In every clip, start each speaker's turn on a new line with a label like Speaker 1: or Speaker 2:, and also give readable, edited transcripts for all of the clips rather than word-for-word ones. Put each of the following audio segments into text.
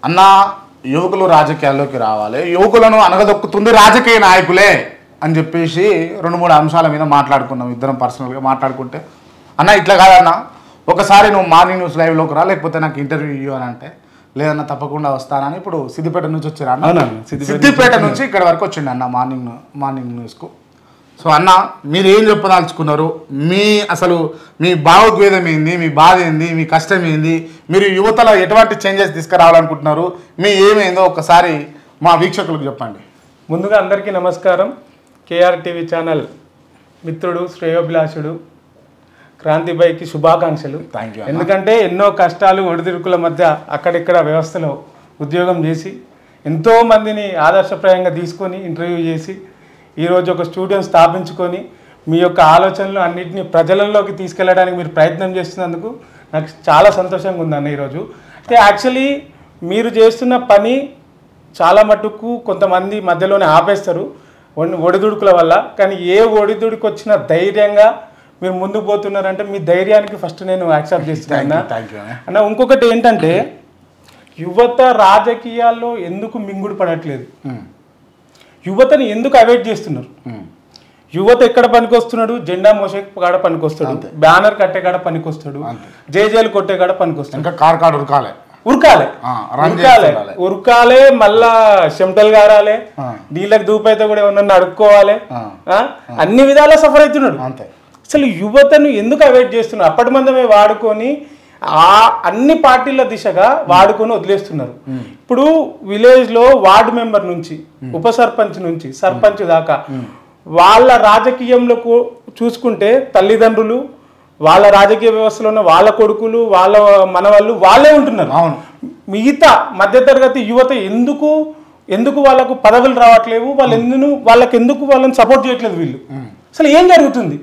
Speaker 1: అన్న యువకులు రాజకీయాల్లోకి రావాలి, యువకులను అనగదొక్కుతుంది రాజకీయ నాయకులే అని చెప్పేసి 2-3 అంశాల మీద మాట్లాడుకున్నాం ఇద్దరం పర్సనల్గా. మాట్లాడుకుంటే అన్న ఇట్లా కాదన్న, ఒకసారి నువ్వు మార్నింగ్ న్యూస్ లైవ్లోకి రా, లేకపోతే నాకు ఇంటర్వ్యూ ఇవ్వు అని అంటే, లేదన్న తప్పకుండా వస్తానని. ఇప్పుడు సిద్దిపేట నుంచి వచ్చారు అన్న, సిద్దిపేట నుంచి ఇక్కడ వరకు వచ్చిండు అన్న మార్నింగ్ న్యూస్కు. సో అన్న మీరు ఏం చెప్పదలుచుకున్నారు, అసలు మీ భావోద్వేదం ఏంది, మీ బాధ ఏంది, మీ కష్టం ఏంది, మీరు యువతలో ఎటువంటి చేంజెస్ తీసుకురావాలనుకుంటున్నారు, మీ ఏమైందో ఒకసారి మా వీక్షకులకు చెప్పండి.
Speaker 2: ముందుగా అందరికీ నమస్కారం. కేఆర్ టీవీ ఛానల్ మిత్రుడు శ్రేయోభిలాషుడు క్రాంతిబాయికి శుభాకాంక్షలు.
Speaker 1: Thank you.
Speaker 2: ఎందుకంటే ఎన్నో కష్టాలు ఒడిదుడుకుల మధ్య అక్కడిక్కడ వ్యవస్థలో ఉద్యోగం చేసి ఎంతోమందిని ఆదర్శప్రాయంగా తీసుకొని ఇంటర్వ్యూ చేసి ఈరోజు ఒక స్టూడియోని స్థాపించుకొని మీ యొక్క ఆలోచనలు అన్నింటినీ ప్రజలలోకి తీసుకెళ్ళడానికి మీరు ప్రయత్నం చేస్తున్నందుకు నాకు చాలా సంతోషంగా ఉందన్న ఈరోజు. అయితే యాక్చువల్లీ మీరు చేస్తున్న పని చాలా మటుకు కొంతమంది మధ్యలోనే ఆపేస్తారు ఒడిదుడుకుల వల్ల. కానీ ఏ ఒడిదుడుకు వచ్చినా ధైర్యంగా మీరు ముందుకు పోతున్నారంటే మీ ధైర్యానికి ఫస్ట్ నేను యాక్సెప్ట్ చేస్తున్నాను అన్న. ఇంకొకటి ఏంటంటే యువత రాజకీయాల్లో ఎందుకు మింగుడు పడట్లేదు, యువతని ఎందుకు అవాయిడ్ చేస్తున్నారు? యువత ఎక్కడ పనికొస్తున్నాడు? జెండా మోసే కాడ పనికొస్తాడు, బ్యానర్ కట్టే కాడ పనికొస్తాడు, జేజేలు కొట్టే కాడ పనికొస్తాడు,
Speaker 1: ఇంకా కార్ కాడ
Speaker 2: ఉరకాలే మళ్ళా చెమటలు గారాలే, నీళ్ళకి దూపైతే కూడా ఏమన్నా అడుక్కోవాలి, అన్ని విధాలా సఫర్ అవుతున్నాడు. అసలు యువతను ఎందుకు అవాయిడ్ చేస్తున్నారు? అప్పటి మందమే వాడుకొని అన్ని పార్టీల దిశగా వాడుకొని వదిలేస్తున్నారు. ఇప్పుడు విలేజ్లో వార్డు మెంబర్ నుంచి ఉప సర్పంచ్ నుంచి సర్పంచ్ దాకా వాళ్ళ రాజకీయంలో చూసుకుంటే తల్లిదండ్రులు, వాళ్ళ రాజకీయ వ్యవస్థలో ఉన్న వాళ్ళ కొడుకులు, వాళ్ళ మనవాళ్ళు వాళ్ళే ఉంటున్నారు. మిగతా మధ్యతరగతి యువత ఎందుకు వాళ్ళకు పదవులు రావట్లేవు, వాళ్ళకెందుకు వాళ్ళని సపోర్ట్ చేయట్లేదు వీళ్ళు? అసలు ఏం జరుగుతుంది?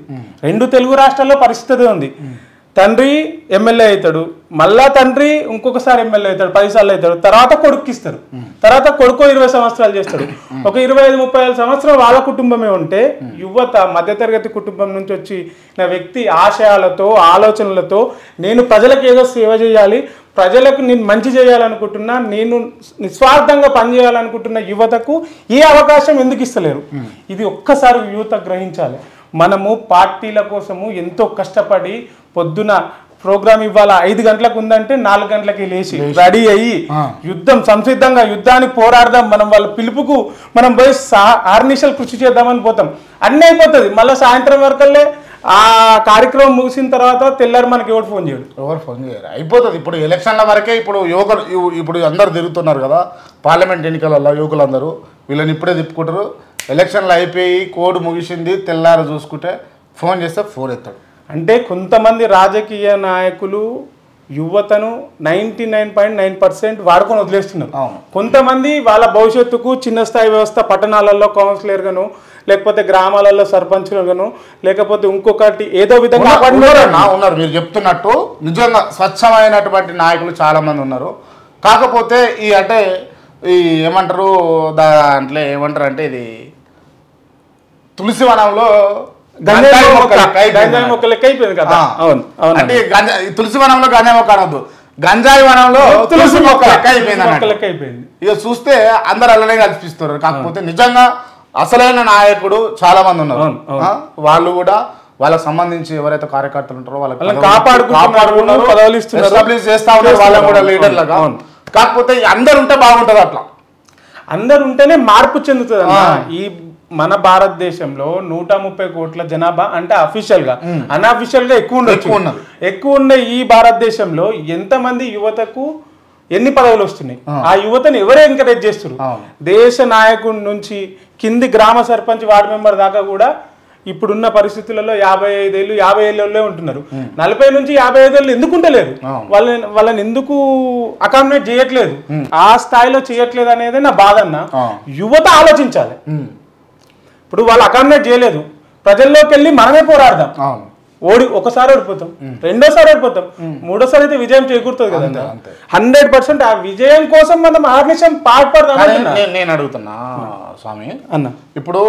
Speaker 2: 2 తెలుగు రాష్ట్రాల్లో పరిస్థితి ఉంది. తండ్రి ఎమ్మెల్యే అవుతాడు, మళ్ళా తండ్రి ఇంకొకసారి ఎమ్మెల్యే అవుతాడు, 10 సార్లు అవుతాడు, తర్వాత కొడుకు ఇస్తారు, తర్వాత కొడుకు 20 సంవత్సరాలు చేస్తాడు. ఒక 25-30 సంవత్సరాలు వాళ్ళ కుటుంబమే ఉంటే యువత మధ్యతరగతి కుటుంబం నుంచి వచ్చిన వ్యక్తి ఆశయాలతో ఆలోచనలతో నేను ప్రజలకు ఏదో సేవ చేయాలి, ప్రజలకు నేను మంచి చేయాలనుకుంటున్నా, నేను నిస్వార్థంగా పనిచేయాలనుకుంటున్న యువతకు ఏ అవకాశం ఎందుకు ఇస్తలేరు? ఇది ఒక్కసారి యువత గ్రహించాలి. మనము పార్టీల కోసము ఎంతో కష్టపడి పొద్దున ప్రోగ్రామ్ ఇవ్వాల 5 గంటలకు ఉందంటే 4 గంటలకి లేచి రెడీ అయ్యి యుద్ధం సంసిద్ధంగా యుద్ధానికి పోరాడదాం, మనం వాళ్ళ పిలుపుకు మనం పోయి ఆర్నిషల్ కృషి చేద్దామని పోతాం, అన్నీ అయిపోతుంది. మళ్ళీ సాయంత్రం వరకల్లే ఆ కార్యక్రమం ముగిసిన తర్వాత తెల్లారి మనకి ఎవరు ఫోన్ చేయరు,
Speaker 1: అయిపోతుంది. ఇప్పుడు ఎలక్షన్ల వరకే ఇప్పుడు అందరు తిరుగుతున్నారు కదా పార్లమెంట్ ఎన్నికలలో, యువకులందరూ వీళ్ళని ఇప్పుడే తిప్పుకుంటారు. ఎలక్షన్లు అయిపోయి కోడ్ ముగిసింది, తెల్లారు చూసుకుంటే ఫోన్ చేస్తే ఫోన్ ఎత్తాడు.
Speaker 2: అంటే కొంతమంది రాజకీయ నాయకులు యువతను 99.9% వాడుకొని వదిలేస్తున్నారు. కొంతమంది వాళ్ళ భవిష్యత్తుకు చిన్న స్థాయి వ్యవస్థ పట్టణాలలో కౌన్సిలర్గాను, లేకపోతే గ్రామాలలో సర్పంచ్లుగాను, లేకపోతే ఇంకొకటి ఏదో విధంగా
Speaker 1: ఉన్నారు. మీరు చెప్తున్నట్టు నిజంగా స్వచ్ఛమైనటువంటి నాయకులు చాలా మంది ఉన్నారు. కాకపోతే ఏమంటారు దాంట్లో అంటే ఇది తులసి వనంలో
Speaker 2: గంజాయి మొక్క లెక్క అయిపోయింది కదా.
Speaker 1: అంటే తులసి వనంలో గంజాయి మొక్క అనొద్దు, గంజాయి వనంలో తులసి మొక్క లెక్క అయిపోయింది. ఇక చూస్తే అందరు అలానే కల్పిస్తారు. కాకపోతే నిజంగా అసలైన నాయకుడు చాలా మంది ఉన్నారు. వాళ్ళు కూడా వాళ్ళకి సంబంధించి ఎవరైతే కార్యకర్తలు ఉంటారో వాళ్ళకి కాపాడుకుంటున్నారు, చేస్తా ఉన్నారు వాళ్ళని కూడా లీడర్లుగా. కాకపోతే అందరు ఉంటే బాగుంటుంది, అట్లా
Speaker 2: అందరు ఉంటేనే మార్పు చెందుతుంది. ఈ మన భారతదేశంలో 130 కోట్ల జనాభా అంటే అఫీషియల్ గా, అన్అఫీషియల్ గా ఎక్కువ ఉన్న ఈ భారతదేశంలో ఎంతమంది యువతకు ఎన్ని పదవులు వస్తున్నాయి? ఆ యువతను ఎవరు ఎంకరేజ్ చేస్తున్నారు? దేశ నాయకుడి నుంచి కింది గ్రామ సర్పంచ్ వార్డు మెంబర్ దాకా కూడా ఇప్పుడున్న పరిస్థితులలో 55 ఏళ్ళు 50 ఏళ్ళలో ఉంటున్నారు. 40 నుంచి 55 ఏళ్ళు ఎందుకు ఉండలేరు? వాళ్ళని ఎందుకు అకామిడేట్ చేయట్లేదు, ఆ స్థాయిలో చేయట్లేదు అనేది నా బాధ అన్న. యువత ఆలోచించాలి. ఇప్పుడు వాళ్ళు అకామిడేట్ చేయలేదు, ప్రజల్లోకి వెళ్ళి మనమే పోరాడదాం. ఒకసారి ఓడిపోతాం, రెండోసారి ఓడిపోతాం, మూడోసారి అయితే విజయం చేకూరుతుంది కదా. 100% ఆ విజయం కోసం మనం ఆర్నిషం పాటుపడదాం.
Speaker 1: నేను అడుగుతున్నా స్వామి అన్న, ఇప్పుడు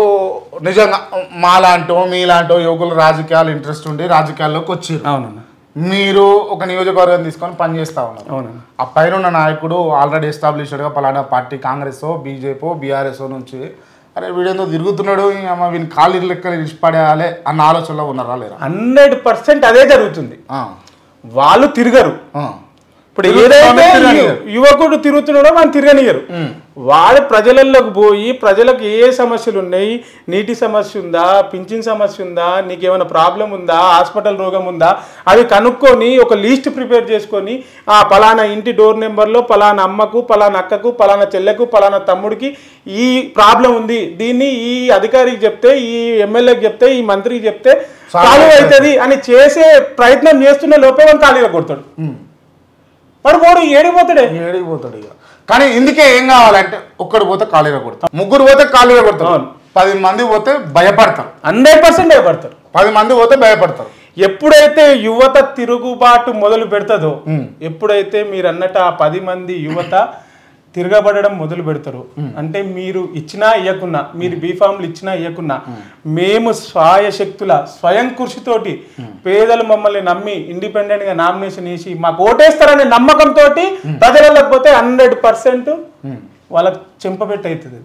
Speaker 1: నిజంగా మాలాంటో మీలాంటో యువకులు రాజకీయాలు ఇంట్రెస్ట్ ఉండి రాజకీయాల్లోకి వచ్చారు.
Speaker 2: అవునన్నా.
Speaker 1: మీరు ఒక నియోజకవర్గం తీసుకొని పనిచేస్తా ఉన్నారు.
Speaker 2: అవునండి.
Speaker 1: ఆ పైన ఉన్న నాయకుడు ఆల్రెడీ ఎస్టాబ్లిష్డ్గా పలానా పార్టీ కాంగ్రెస్ బీజేపీ బీఆర్ఎస్ నుంచి అరే వీడేందో తిరుగుతున్నాడు వీని కాళ్ళు లెక్క ఇష్టపడేయాలి అన్న ఆలోచనలో ఉన్నారా లేరా?
Speaker 2: 100% అదే జరుగుతుంది. వాళ్ళు తిరగరు. ఇప్పుడు ఏదైతే యువకుడు తిరుగుతున్నాడో మనం తిరగనియరు. వాడు ప్రజలలోకి పోయి ప్రజలకు ఏ సమస్యలు ఉన్నాయి, నీటి సమస్య ఉందా, పింఛన్ సమస్య ఉందా, నీకేమైనా ప్రాబ్లం ఉందా, హాస్పిటల్ రోగం ఉందా, అవి కనుక్కొని ఒక లిస్ట్ ప్రిపేర్ చేసుకొని పలానా ఇంటి డోర్ నెంబర్లో పలానా అమ్మకు పలానా అక్కకు పలానా చెల్లెకు పలానా తమ్ముడికి ఈ ప్రాబ్లం ఉంది, దీన్ని ఈ అధికారికి చెప్తే ఈ ఎమ్మెల్యేకి చెప్తే ఈ మంత్రికి చెప్తే సాల్వ్ అవుతుంది అని చేసే ప్రయత్నం చేస్తున్న లోపే మనం ఖాళీగా కొడతాడు. వాడు ఏడిపోతాడు
Speaker 1: ఇక. కానీ ఇందుకే ఏం కావాలంటే ఒక్కడు పోతే ఖాళీగా కొడతాం, ముగ్గురు పోతే ఖాళీగా కొడతాం, 10 మంది పోతే భయపడతారు.
Speaker 2: 100% భయపడతారు.
Speaker 1: 10 మంది పోతే భయపడతారు.
Speaker 2: ఎప్పుడైతే యువత తిరుగుబాటు మొదలు పెడతాదో, ఎప్పుడైతే మీరు అన్నట్టు ఆ 10 మంది యువత తిరగబడడం మొదలు పెడతారు అంటే మీరు ఇచ్చినా ఇయ్యకున్నా, మీరు బీఫామ్లు ఇచ్చినా ఇయ్యకున్నా, మేము స్వయశక్తుల స్వయం కృషితోటి పేదలు మమ్మల్ని నమ్మి ఇండిపెండెంట్గా నామినేషన్ వేసి మాకు ఓటేస్తారనే నమ్మకంతో ప్రజలకు పోతే 100% వాళ్ళకి చెంపబెట్టి అవుతుంది.